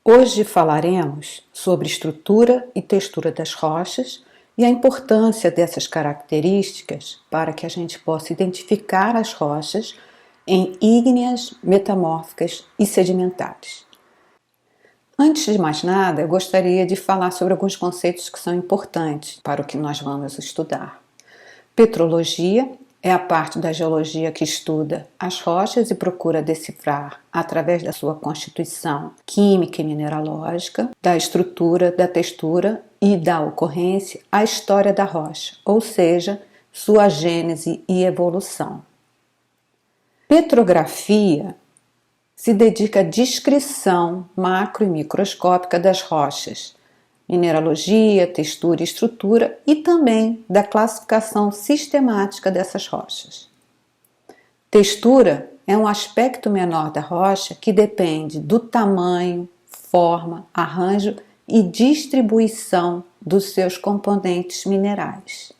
Hoje falaremos sobre estrutura e textura das rochas e a importância dessas características para que a gente possa identificar as rochas em ígneas, metamórficas e sedimentares. Antes de mais nada, eu gostaria de falar sobre alguns conceitos que são importantes para o que nós vamos estudar. Petrologia é a parte da geologia que estuda as rochas e procura decifrar, através da sua constituição química e mineralógica, da estrutura, da textura e da ocorrência, a história da rocha, ou seja, sua gênese e evolução. Petrografia se dedica à descrição macro e microscópica das rochas, mineralogia, textura e estrutura e também da classificação sistemática dessas rochas. Textura é um aspecto menor da rocha que depende do tamanho, forma, arranjo e distribuição dos seus componentes minerais.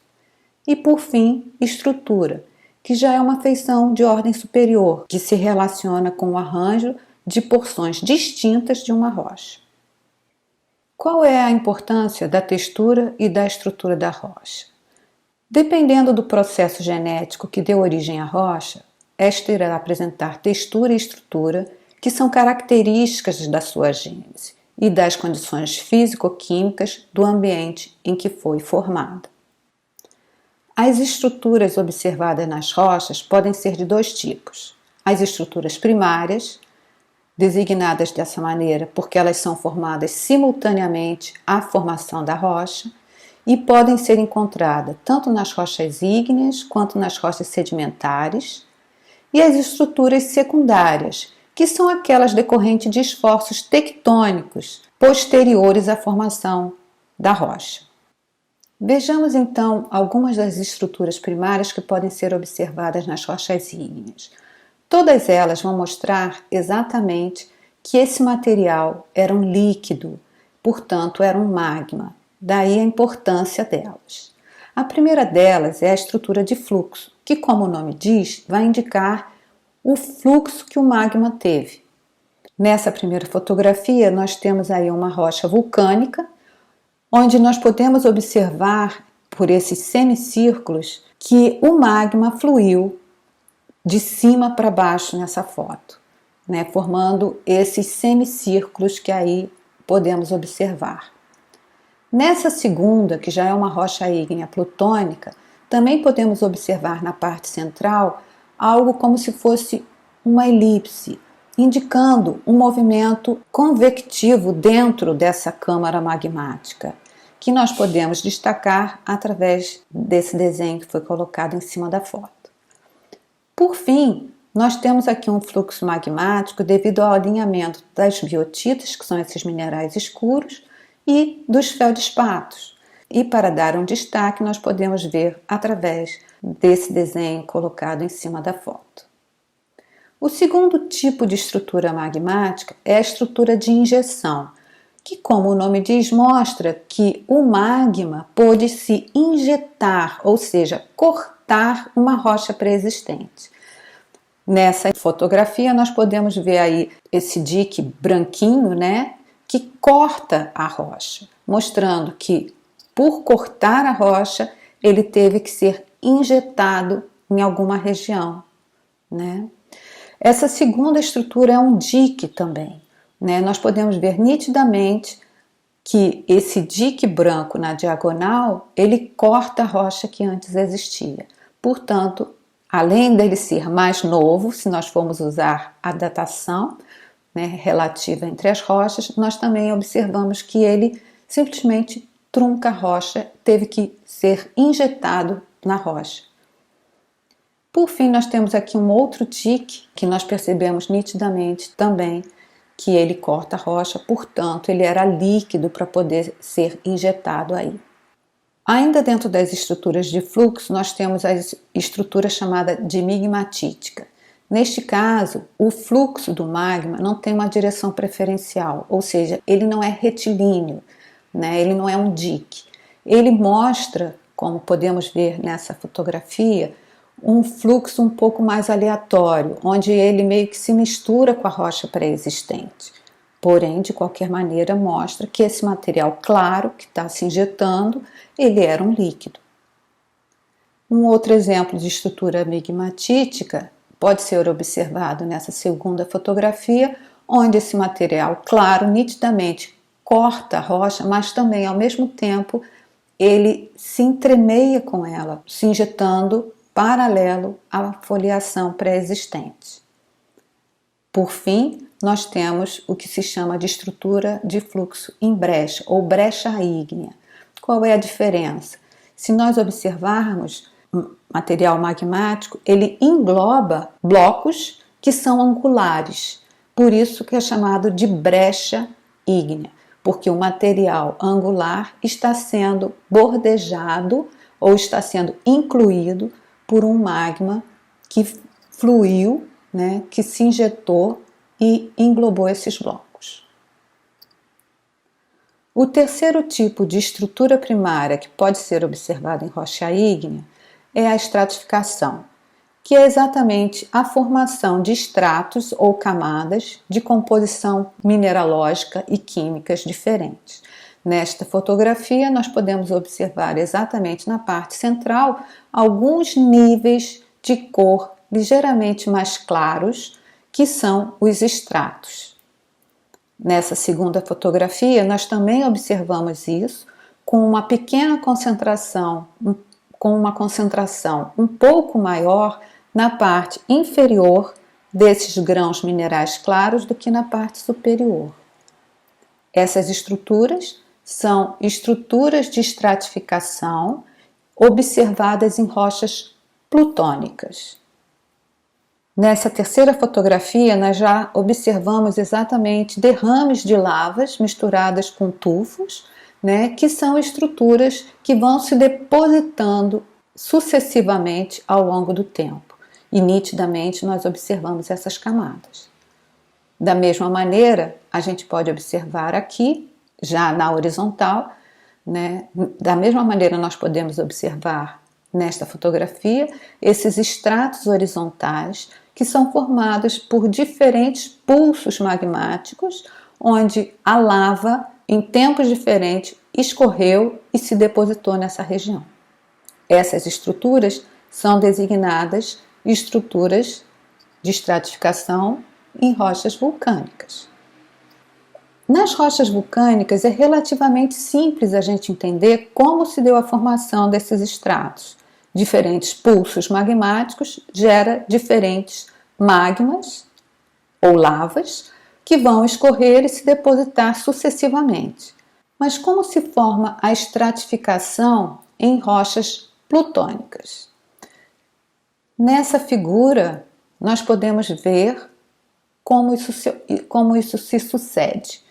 E por fim, estrutura, que já é uma feição de ordem superior, que se relaciona com o arranjo de porções distintas de uma rocha. Qual é a importância da textura e da estrutura da rocha? Dependendo do processo genético que deu origem à rocha, esta irá apresentar textura e estrutura que são características da sua gênese e das condições físico-químicas do ambiente em que foi formada. As estruturas observadas nas rochas podem ser de dois tipos: as estruturas primárias, designadas dessa maneira porque elas são formadas simultaneamente à formação da rocha e podem ser encontradas tanto nas rochas ígneas quanto nas rochas sedimentares, e as estruturas secundárias, que são aquelas decorrentes de esforços tectônicos posteriores à formação da rocha. Vejamos então algumas das estruturas primárias que podem ser observadas nas rochas ígneas. Todas elas vão mostrar exatamente que esse material era um líquido, portanto era um magma, daí a importância delas. A primeira delas é a estrutura de fluxo, que, como o nome diz, vai indicar o fluxo que o magma teve. Nessa primeira fotografia nós temos aí uma rocha vulcânica, onde nós podemos observar por esses semicírculos que o magma fluiu de cima para baixo nessa foto, formando esses semicírculos que aí podemos observar. Nessa segunda, que já é uma rocha ígnea plutônica, também podemos observar na parte central algo como se fosse uma elipse, indicando um movimento convectivo dentro dessa câmara magmática, que nós podemos destacar através desse desenho que foi colocado em cima da foto. Por fim, nós temos aqui um fluxo magmático devido ao alinhamento das biotitas, que são esses minerais escuros, e dos feldspatos. E para dar um destaque, nós podemos ver através desse desenho colocado em cima da foto. O segundo tipo de estrutura magmática é a estrutura de injeção, que, como o nome diz, mostra que o magma pôde se injetar, ou seja, cortar uma rocha pré-existente. Nessa fotografia nós podemos ver aí esse dique branquinho, que corta a rocha, mostrando que por cortar a rocha ele teve que ser injetado em alguma região, Essa segunda estrutura é um dique também, Nós podemos ver nitidamente que esse dique branco na diagonal, ele corta a rocha que antes existia. Portanto, além dele ser mais novo, se nós formos usar a datação relativa entre as rochas, nós também observamos que ele simplesmente trunca a rocha, teve que ser injetado na rocha. Por fim, nós temos aqui um outro dique que nós percebemos nitidamente também que ele corta a rocha, portanto ele era líquido para poder ser injetado aí. Ainda dentro das estruturas de fluxo, nós temos a estrutura chamada de migmatítica. Neste caso, o fluxo do magma não tem uma direção preferencial, ou seja, ele não é retilíneo, ele não é um dique. Ele mostra, como podemos ver nessa fotografia, um fluxo um pouco mais aleatório, onde ele meio que se mistura com a rocha pré-existente. Porém, de qualquer maneira, mostra que esse material claro que está se injetando, ele era um líquido. Um outro exemplo de estrutura migmatítica pode ser observado nessa segunda fotografia, onde esse material claro nitidamente corta a rocha, mas também ao mesmo tempo ele se entremeia com ela, se injetando paralelo à foliação pré-existente. Por fim, nós temos o que se chama de estrutura de fluxo em brecha ou brecha ígnea. Qual é a diferença? Se nós observarmos material magmático, ele engloba blocos que são angulares, por isso que é chamado de brecha ígnea, porque o material angular está sendo bordejado ou está sendo incluído por um magma que fluiu, que se injetou e englobou esses blocos. O terceiro tipo de estrutura primária que pode ser observado em rocha ígnea é a estratificação, que é exatamente a formação de estratos ou camadas de composição mineralógica e químicas diferentes. Nesta fotografia, nós podemos observar exatamente na parte central alguns níveis de cor ligeiramente mais claros, que são os estratos. Nessa segunda fotografia, nós também observamos isso com uma pequena concentração, com uma concentração um pouco maior na parte inferior desses grãos minerais claros do que na parte superior. Essas estruturas são estruturas de estratificação observadas em rochas plutônicas. Nessa terceira fotografia, nós já observamos exatamente derrames de lavas misturadas com tufos, que são estruturas que vão se depositando sucessivamente ao longo do tempo. E nitidamente nós observamos essas camadas. Da mesma maneira, a gente pode observar aqui, já na horizontal, da mesma maneira nós podemos observar nesta fotografia esses estratos horizontais que são formados por diferentes pulsos magmáticos, onde a lava, em tempos diferentes, escorreu e se depositou nessa região. Essas estruturas são designadas estruturas de estratificação em rochas vulcânicas. Nas rochas vulcânicas é relativamente simples a gente entender como se deu a formação desses estratos. Diferentes pulsos magmáticos geram diferentes magmas ou lavas que vão escorrer e se depositar sucessivamente. Mas como se forma a estratificação em rochas plutônicas? Nessa figura, nós podemos ver como isso se sucede.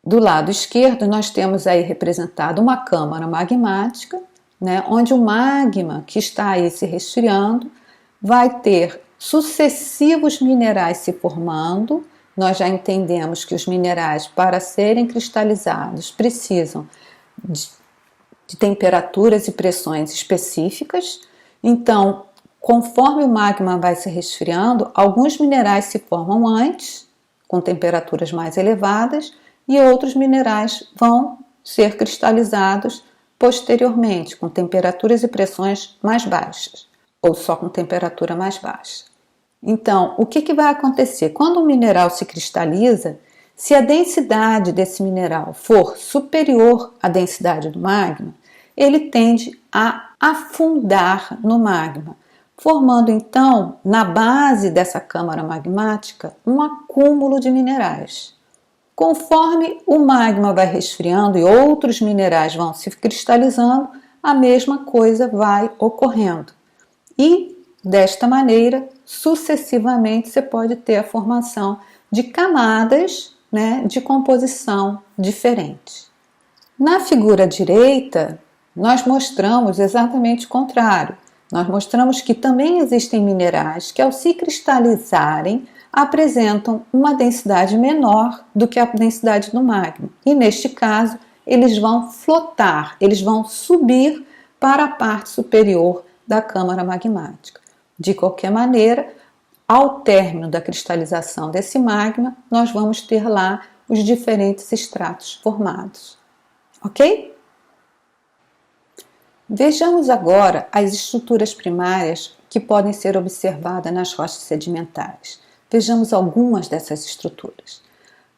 Do lado esquerdo, nós temos aí representado uma câmara magmática, onde o magma que está aí se resfriando vai ter sucessivos minerais se formando. Nós já entendemos que os minerais, para serem cristalizados, precisam de temperaturas e pressões específicas. Então, conforme o magma vai se resfriando, alguns minerais se formam antes, com temperaturas mais elevadas, e outros minerais vão ser cristalizados posteriormente, com temperaturas e pressões mais baixas, ou só com temperatura mais baixa. Então, o que vai acontecer? Quando um mineral se cristaliza, se a densidade desse mineral for superior à densidade do magma, ele tende a afundar no magma, formando então, na base dessa câmara magmática, um acúmulo de minerais. Conforme o magma vai resfriando e outros minerais vão se cristalizando, a mesma coisa vai ocorrendo. E, desta maneira, sucessivamente, você pode ter a formação de camadas, de composição diferente. Na figura direita, nós mostramos exatamente o contrário. Nós mostramos que também existem minerais que, ao se cristalizarem, apresentam uma densidade menor do que a densidade do magma. E, neste caso, eles vão flotar, eles vão subir para a parte superior da câmara magmática. De qualquer maneira, ao término da cristalização desse magma, nós vamos ter lá os diferentes estratos formados. Ok? Vejamos agora as estruturas primárias que podem ser observadas nas rochas sedimentares. Vejamos algumas dessas estruturas.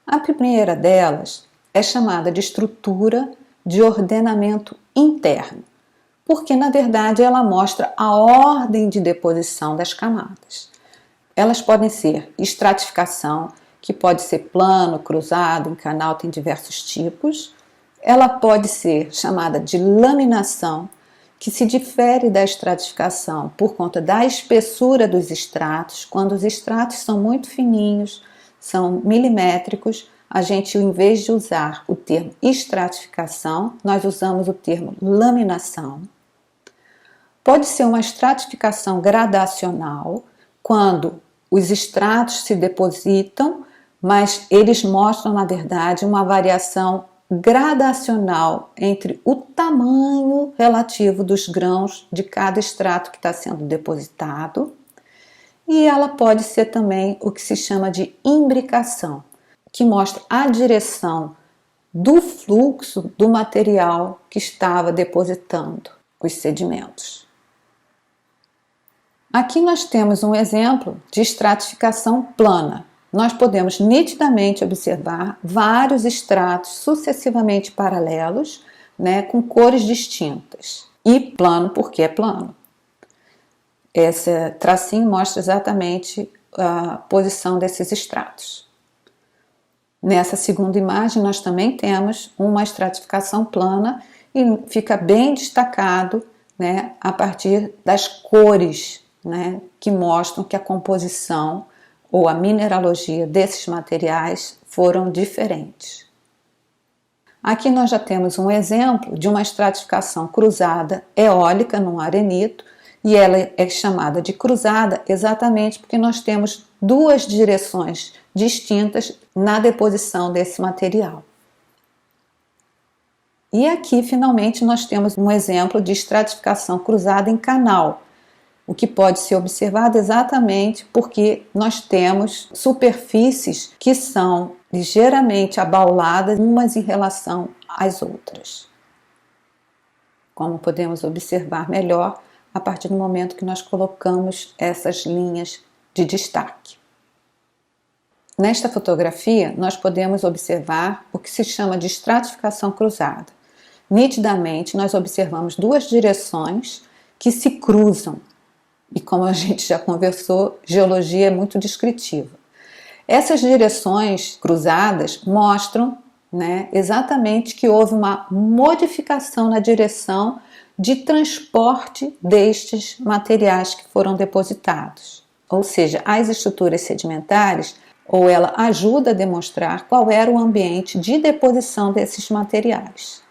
A primeira delas é chamada de estrutura de ordenamento interno, porque na verdade ela mostra a ordem de deposição das camadas. Elas podem ser estratificação, que pode ser plano, cruzado, em canal, tem diversos tipos. Ela pode ser chamada de laminação, que se difere da estratificação por conta da espessura dos estratos. Quando os estratos são muito fininhos, são milimétricos, a gente, em vez de usar o termo estratificação, nós usamos o termo laminação. Pode ser uma estratificação gradacional, quando os estratos se depositam, mas eles mostram, na verdade, uma variação gradacional entre o tamanho relativo dos grãos de cada extrato que está sendo depositado. E ela pode ser também o que se chama de imbricação, que mostra a direção do fluxo do material que estava depositando os sedimentos. Aqui nós temos um exemplo de estratificação plana. Nós podemos nitidamente observar vários estratos sucessivamente paralelos, com cores distintas. E plano porque é plano. Esse tracinho mostra exatamente a posição desses estratos. Nessa segunda imagem nós também temos uma estratificação plana e fica bem destacado, a partir das cores, que mostram que a composição ou a mineralogia desses materiais foram diferentes. Aqui nós já temos um exemplo de uma estratificação cruzada eólica num arenito, e ela é chamada de cruzada exatamente porque nós temos duas direções distintas na deposição desse material. E aqui, finalmente, nós temos um exemplo de estratificação cruzada em canal, o que pode ser observado exatamente porque nós temos superfícies que são ligeiramente abauladas umas em relação às outras. Como podemos observar melhor a partir do momento que nós colocamos essas linhas de destaque. Nesta fotografia, nós podemos observar o que se chama de estratificação cruzada. Nitidamente, nós observamos duas direções que se cruzam. E como a gente já conversou, geologia é muito descritiva. Essas direções cruzadas mostram, exatamente que houve uma modificação na direção de transporte destes materiais que foram depositados. Ou seja, as estruturas sedimentares, ou ela ajuda a demonstrar qual era o ambiente de deposição desses materiais.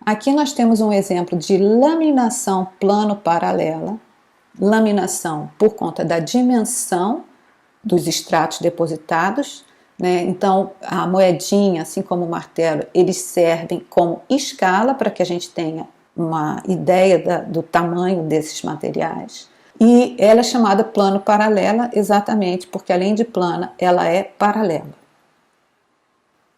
Aqui nós temos um exemplo de laminação plano-paralela. Laminação por conta da dimensão dos estratos depositados, Então a moedinha, assim como o martelo, eles servem como escala para que a gente tenha uma ideia do tamanho desses materiais. E ela é chamada plano paralela exatamente porque, além de plana, ela é paralela.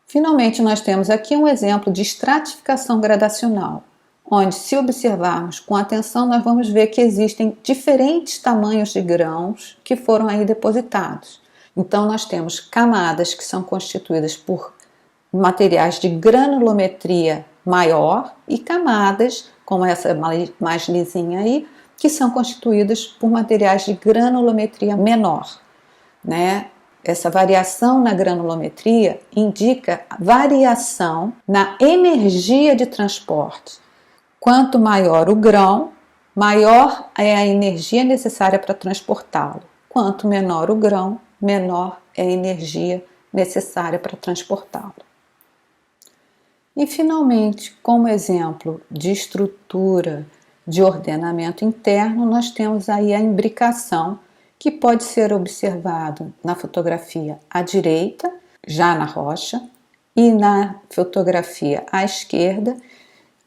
Finalmente, nós temos aqui um exemplo de estratificação gradacional, onde, se observarmos com atenção, nós vamos ver que existem diferentes tamanhos de grãos que foram aí depositados. Então, nós temos camadas que são constituídas por materiais de granulometria maior e camadas, como essa mais lisinha aí, que são constituídas por materiais de granulometria menor, Essa variação na granulometria indica variação na energia de transporte. Quanto maior o grão, maior é a energia necessária para transportá-lo. Quanto menor o grão, menor é a energia necessária para transportá-lo. E, finalmente, como exemplo de estrutura de ordenamento interno, nós temos aí a imbricação, que pode ser observado na fotografia à direita, já na rocha, e na fotografia à esquerda,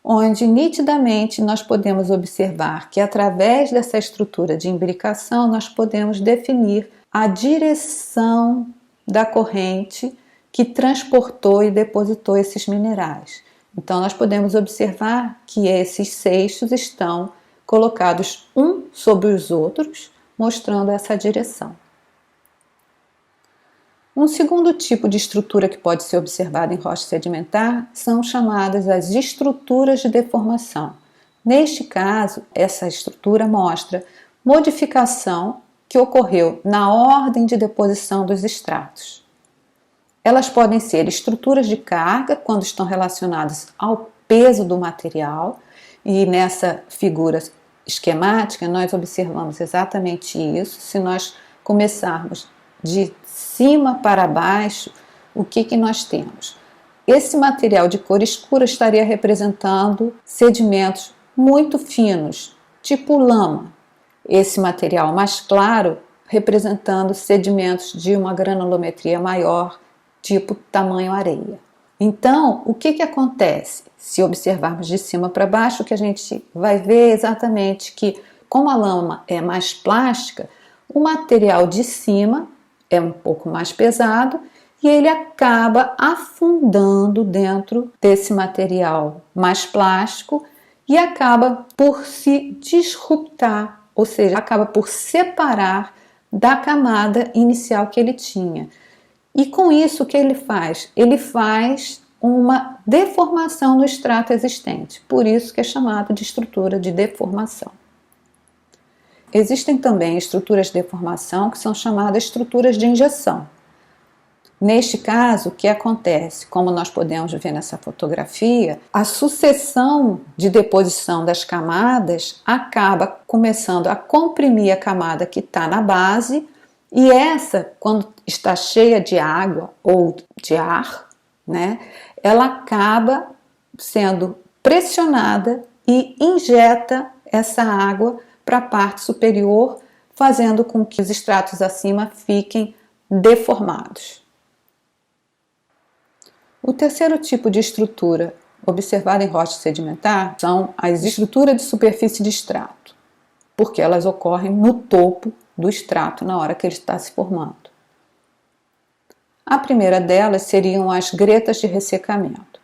onde nitidamente nós podemos observar que através dessa estrutura de imbricação nós podemos definir a direção da corrente que transportou e depositou esses minerais. Então nós podemos observar que esses seixos estão colocados um sobre os outros, mostrando essa direção. Um segundo tipo de estrutura que pode ser observada em rocha sedimentar são chamadas as estruturas de deformação. Neste caso, essa estrutura mostra modificação que ocorreu na ordem de deposição dos estratos. Elas podem ser estruturas de carga, quando estão relacionadas ao peso do material, e nessa figura esquemática nós observamos exatamente isso. Se nós começarmos de cima para baixo, o que nós temos? Esse material de cor escura estaria representando sedimentos muito finos, tipo lama. Esse material mais claro representando sedimentos de uma granulometria maior, tipo tamanho areia. Então, o que acontece? Se observarmos de cima para baixo, o que a gente vai ver é exatamente que, como a lama é mais plástica, o material de cima é um pouco mais pesado e ele acaba afundando dentro desse material mais plástico e acaba por se disruptar, ou seja, acaba por separar da camada inicial que ele tinha. E com isso, o que ele faz? Ele faz uma deformação no extrato existente, por isso que é chamado de estrutura de deformação. Existem também estruturas de deformação que são chamadas estruturas de injeção. Neste caso, o que acontece? Como nós podemos ver nessa fotografia, a sucessão de deposição das camadas acaba começando a comprimir a camada que está na base, e essa, quando está cheia de água ou de ar, né, ela acaba sendo pressionada e injeta essa água para a parte superior, fazendo com que os estratos acima fiquem deformados. O terceiro tipo de estrutura observada em rocha sedimentar são as estruturas de superfície de extrato, porque elas ocorrem no topo do extrato na hora que ele está se formando. A primeira delas seriam as gretas de ressecamento.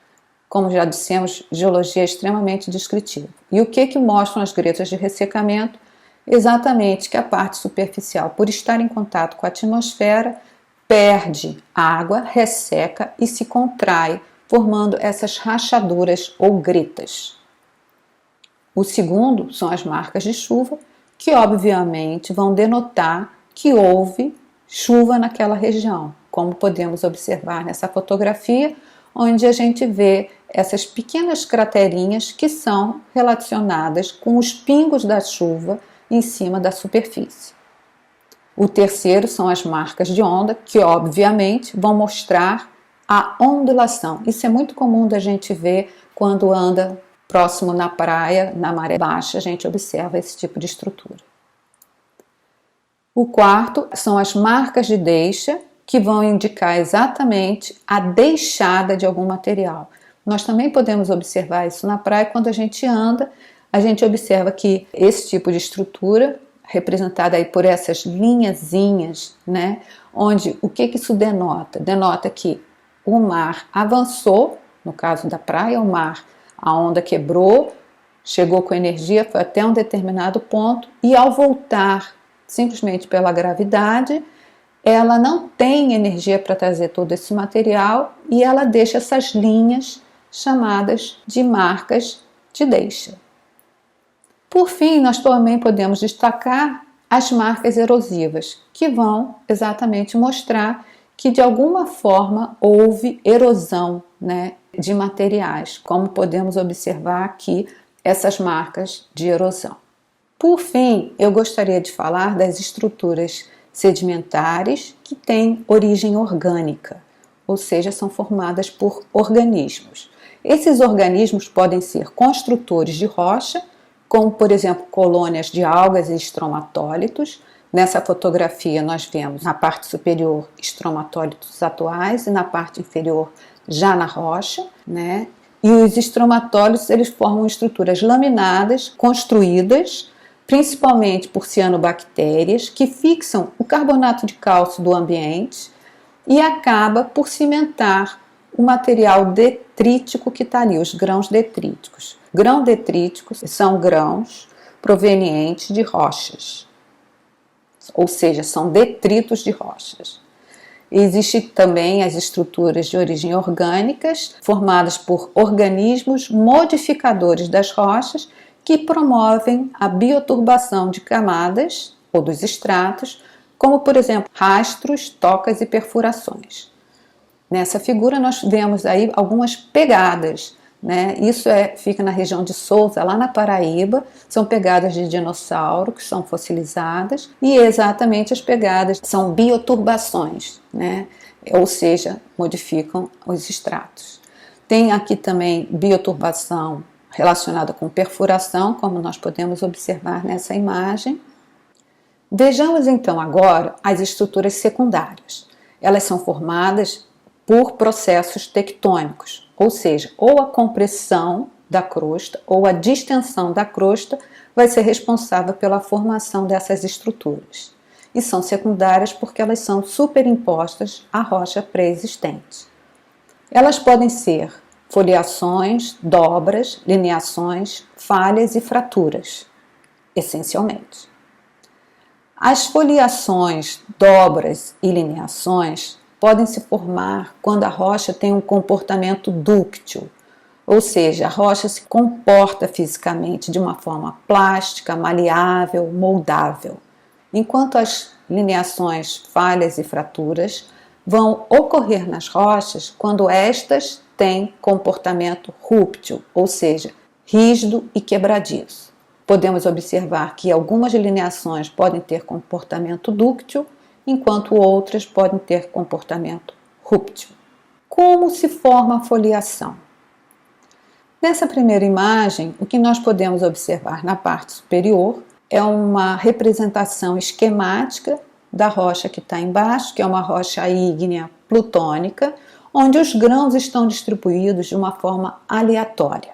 Como já dissemos, geologia é extremamente descritiva. E o que mostram as gretas de ressecamento? Exatamente que a parte superficial, por estar em contato com a atmosfera, perde água, resseca e se contrai, formando essas rachaduras ou gretas. O segundo são as marcas de chuva, que obviamente vão denotar que houve chuva naquela região, como podemos observar nessa fotografia, onde a gente vê essas pequenas craterinhas que são relacionadas com os pingos da chuva em cima da superfície. O terceiro são as marcas de onda, que obviamente vão mostrar a ondulação. Isso é muito comum da gente ver quando anda próximo na praia, na maré baixa, a gente observa esse tipo de estrutura. O quarto são as marcas de deixa, que vão indicar exatamente a deixada de algum material. Nós também podemos observar isso na praia quando a gente anda, a gente observa que esse tipo de estrutura, representada aí por essas linhazinhas, né, onde o que isso denota? Denota que o mar avançou, no caso da praia, o mar, a onda quebrou, chegou com energia, foi até um determinado ponto e ao voltar, simplesmente pela gravidade, ela não tem energia para trazer todo esse material e ela deixa essas linhas chamadas de marcas de deixa. Por fim, nós também podemos destacar as marcas erosivas, que vão exatamente mostrar que de alguma forma houve erosão, né, de materiais, como podemos observar aqui essas marcas de erosão. Por fim, eu gostaria de falar das estruturas sedimentares que têm origem orgânica, ou seja, são formadas por organismos. Esses organismos podem ser construtores de rocha, como por exemplo colônias de algas e estromatólitos. Nessa fotografia nós vemos na parte superior estromatólitos atuais e na parte inferior já na rocha, né? E os estromatólits, eles formam estruturas laminadas, construídas principalmente por cianobactérias, que fixam o carbonato de cálcio do ambiente e acaba por cimentar o material detrítico que está ali, os grãos detríticos. Grãos detríticos são grãos provenientes de rochas, ou seja, são detritos de rochas. Existem também as estruturas de origem orgânicas, formadas por organismos modificadores das rochas, que promovem a bioturbação de camadas ou dos estratos, como, por exemplo, rastros, tocas e perfurações. Nessa figura nós vemos aí algumas pegadas, né? Isso fica na região de Sousa, lá na Paraíba, são pegadas de dinossauro que são fossilizadas e exatamente as pegadas são bioturbações, né? Ou seja, modificam os estratos. Tem aqui também bioturbação relacionada com perfuração, como nós podemos observar nessa imagem. Vejamos então agora as estruturas secundárias. Elas são formadas por processos tectônicos, ou seja, ou a compressão da crosta ou a distensão da crosta vai ser responsável pela formação dessas estruturas. E são secundárias porque elas são superimpostas à rocha pré-existente. Elas podem ser foliações, dobras, lineações, falhas e fraturas, essencialmente. As foliações, dobras e lineações podem se formar quando a rocha tem um comportamento dúctil, ou seja, a rocha se comporta fisicamente de uma forma plástica, maleável, moldável, enquanto as lineações, falhas e fraturas vão ocorrer nas rochas quando estas têm comportamento rúptil, ou seja, rígido e quebradiço. Podemos observar que algumas lineações podem ter comportamento dúctil, enquanto outras podem ter comportamento rúptil. Como se forma a foliação? Nessa primeira imagem, o que nós podemos observar na parte superior é uma representação esquemática da rocha que está embaixo, que é uma rocha ígnea plutônica, onde os grãos estão distribuídos de uma forma aleatória.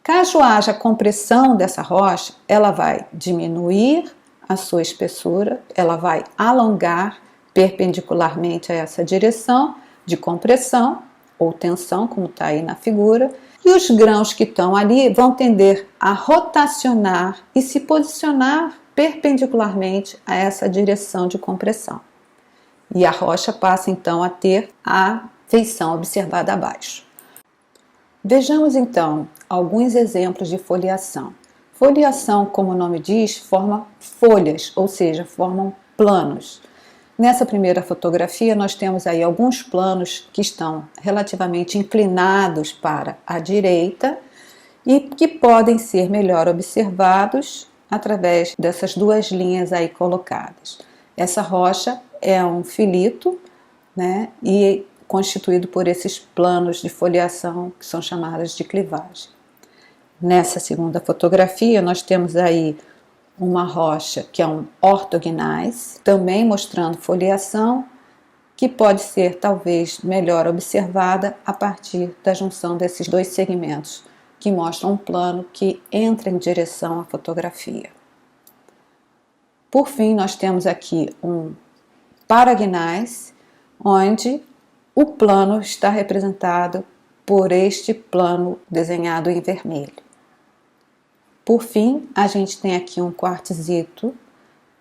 Caso haja compressão dessa rocha, ela vai diminuir a sua espessura, ela vai alongar perpendicularmente a essa direção de compressão ou tensão, como está aí na figura, e os grãos que estão ali vão tender a rotacionar e se posicionar perpendicularmente a essa direção de compressão. E a rocha passa então a ter a feição observada abaixo. Vejamos então alguns exemplos de foliação. Foliação, como o nome diz, forma folhas, ou seja, formam planos. Nessa primeira fotografia nós temos aí alguns planos que estão relativamente inclinados para a direita e que podem ser melhor observados através dessas duas linhas aí colocadas. Essa rocha é um filito, né, e constituído por esses planos de foliação que são chamados de clivagem. Nessa segunda fotografia nós temos aí uma rocha que é um ortogneiss, também mostrando foliação, que pode ser talvez melhor observada a partir da junção desses dois segmentos, que mostram um plano que entra em direção à fotografia. Por fim, nós temos aqui um paragneiss, onde o plano está representado por este plano desenhado em vermelho. Por fim, a gente tem aqui um quartzito,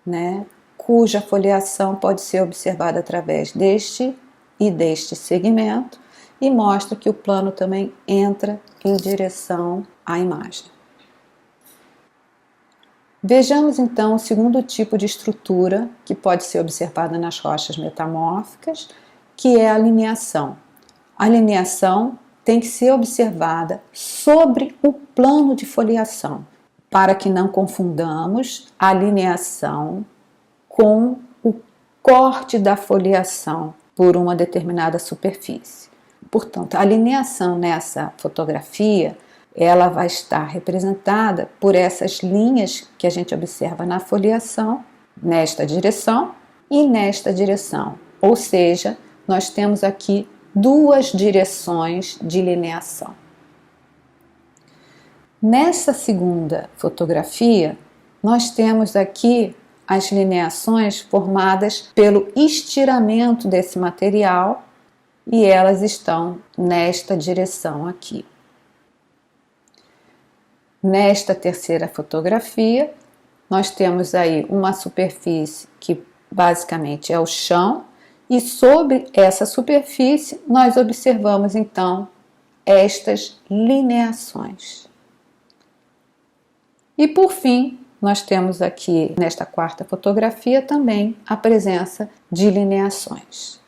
né, cuja foliação pode ser observada através deste e deste segmento e mostra que o plano também entra em direção à imagem. Vejamos então o segundo tipo de estrutura que pode ser observada nas rochas metamórficas, que é a lineação. A lineação tem que ser observada sobre o plano de foliação, para que não confundamos a lineação com o corte da foliação por uma determinada superfície. Portanto, a lineação nessa fotografia, ela vai estar representada por essas linhas que a gente observa na foliação, nesta direção e nesta direção. Ou seja, nós temos aqui duas direções de lineação. Nessa segunda fotografia, nós temos aqui as lineações formadas pelo estiramento desse material e elas estão nesta direção aqui. Nesta terceira fotografia, nós temos aí uma superfície que basicamente é o chão e sobre essa superfície nós observamos então estas lineações. E por fim, nós temos aqui nesta quarta fotografia também a presença de lineações.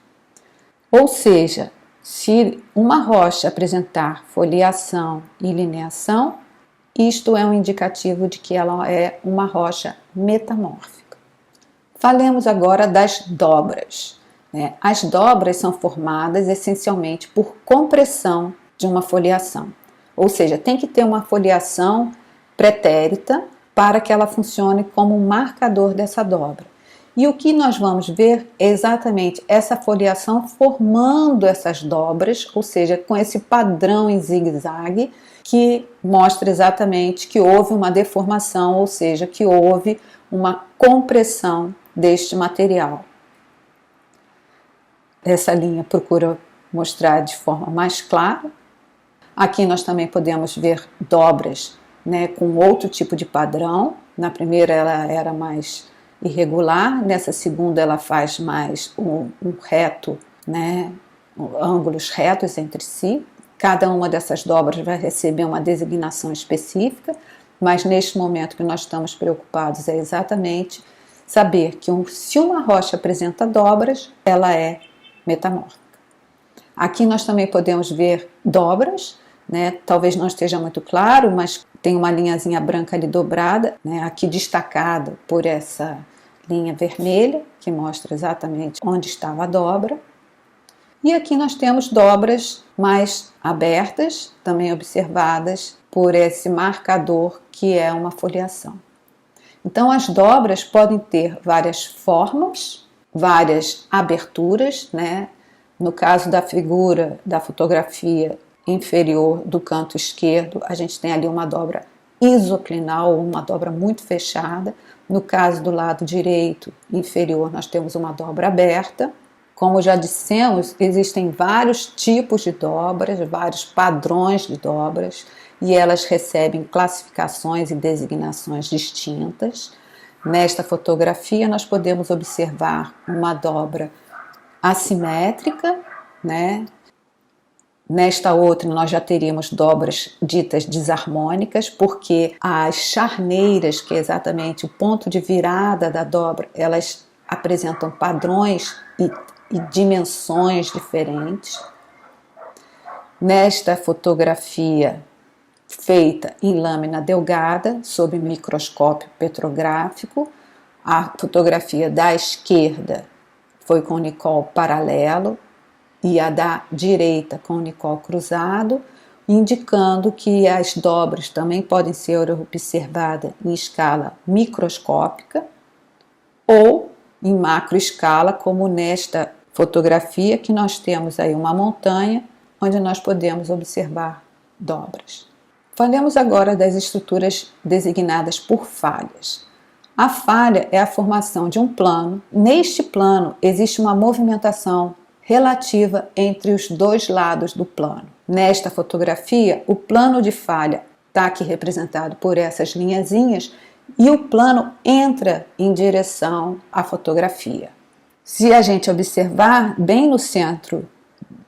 Ou seja, se uma rocha apresentar foliação e lineação, isto é um indicativo de que ela é uma rocha metamórfica. Falemos agora das dobras. As dobras são formadas essencialmente por compressão de uma foliação. Ou seja, tem que ter uma foliação pretérita para que ela funcione como um marcador dessa dobra. E o que nós vamos ver é exatamente essa foliação formando essas dobras, ou seja, com esse padrão em zigue-zague que mostra exatamente que houve uma deformação, ou seja, que houve uma compressão deste material. Essa linha procura mostrar de forma mais clara. Aqui nós também podemos ver dobras, com outro tipo de padrão. Na primeira ela era mais irregular, nessa segunda ela faz mais um reto, ângulos retos entre si. Cada uma dessas dobras vai receber uma designação específica, mas neste momento que nós estamos preocupados é exatamente saber que se uma rocha apresenta dobras, ela é metamórfica. Aqui nós também podemos ver dobras, talvez não esteja muito claro, mas tem uma linhazinha branca ali dobrada, aqui destacada por essa linha vermelha, que mostra exatamente onde estava a dobra. E aqui nós temos dobras mais abertas, também observadas por esse marcador que é uma foliação. Então as dobras podem ter várias formas, várias aberturas, No caso da figura, da fotografia inferior do canto esquerdo, a gente tem ali uma dobra isoclinal, uma dobra muito fechada. No caso do lado direito inferior, nós temos uma dobra aberta. Como já dissemos, existem vários tipos de dobras, vários padrões de dobras, e elas recebem classificações e designações distintas. Nesta fotografia, nós podemos observar uma dobra assimétrica, Nesta outra, nós já teríamos dobras ditas desarmônicas, porque as charneiras, que é exatamente o ponto de virada da dobra, elas apresentam padrões e dimensões diferentes. Nesta fotografia feita em lâmina delgada, sob microscópio petrográfico, a fotografia da esquerda foi com Nicol paralelo e a da direita com Nicol cruzado, indicando que as dobras também podem ser observadas em escala microscópica ou em macroescala, como nesta fotografia que nós temos aí uma montanha onde nós podemos observar dobras. Falemos agora das estruturas designadas por falhas. A falha é a formação de um plano. Neste plano existe uma movimentação relativa entre os dois lados do plano. Nesta fotografia, o plano de falha está aqui representado por essas linhazinhas e o plano entra em direção à fotografia. Se a gente observar bem no centro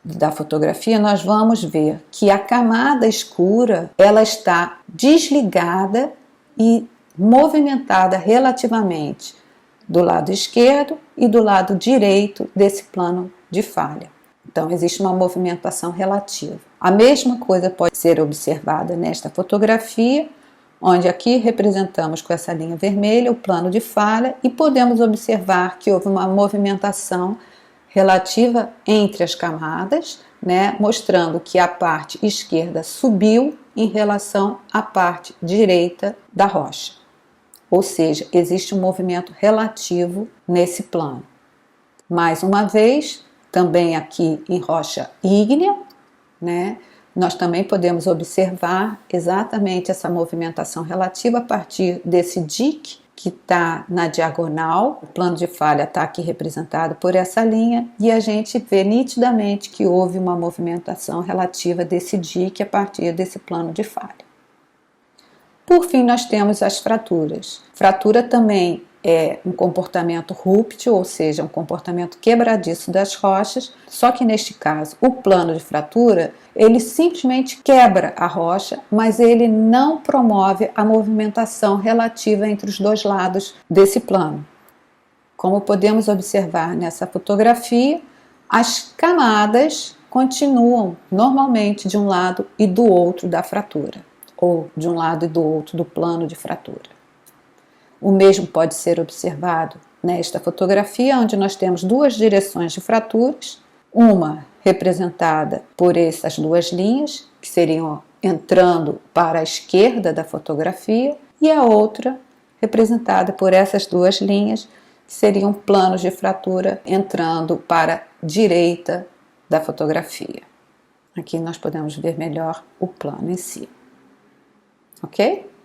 da fotografia, nós vamos ver que a camada escura ela está desligada e movimentada relativamente do lado esquerdo e do lado direito desse plano de falha. Então, existe uma movimentação relativa. A mesma coisa pode ser observada nesta fotografia, onde aqui representamos com essa linha vermelha o plano de falha e podemos observar que houve uma movimentação relativa entre as camadas, mostrando que a parte esquerda subiu em relação à parte direita da rocha. Ou seja, existe um movimento relativo nesse plano. Mais uma vez, também aqui em rocha ígnea, né? Nós também podemos observar exatamente essa movimentação relativa a partir desse dique que está na diagonal. O plano de falha está aqui representado por essa linha e a gente vê nitidamente que houve uma movimentação relativa desse dique a partir desse plano de falha. Por fim, nós temos as fraturas. Fratura também é um comportamento rúptil, ou seja, um comportamento quebradiço das rochas, só que neste caso, o plano de fratura, ele simplesmente quebra a rocha, mas ele não promove a movimentação relativa entre os dois lados desse plano. Como podemos observar nessa fotografia, as camadas continuam normalmente de um lado e do outro da fratura, ou de um lado e do outro do plano de fratura. O mesmo pode ser observado nesta fotografia, onde nós temos duas direções de fraturas, uma representada por essas duas linhas, que seriam entrando para a esquerda da fotografia, e a outra representada por essas duas linhas, que seriam planos de fratura entrando para a direita da fotografia. Aqui nós podemos ver melhor o plano em si. Ok?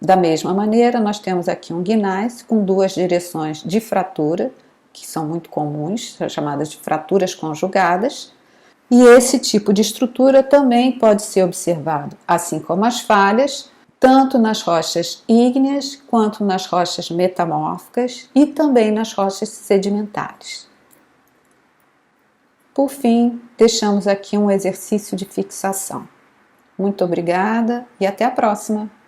Da mesma maneira, nós temos aqui um gneiss com duas direções de fratura, que são muito comuns, chamadas de fraturas conjugadas, e esse tipo de estrutura também pode ser observado, assim como as falhas, tanto nas rochas ígneas quanto nas rochas metamórficas e também nas rochas sedimentares. Por fim, deixamos aqui um exercício de fixação. Muito obrigada e até a próxima!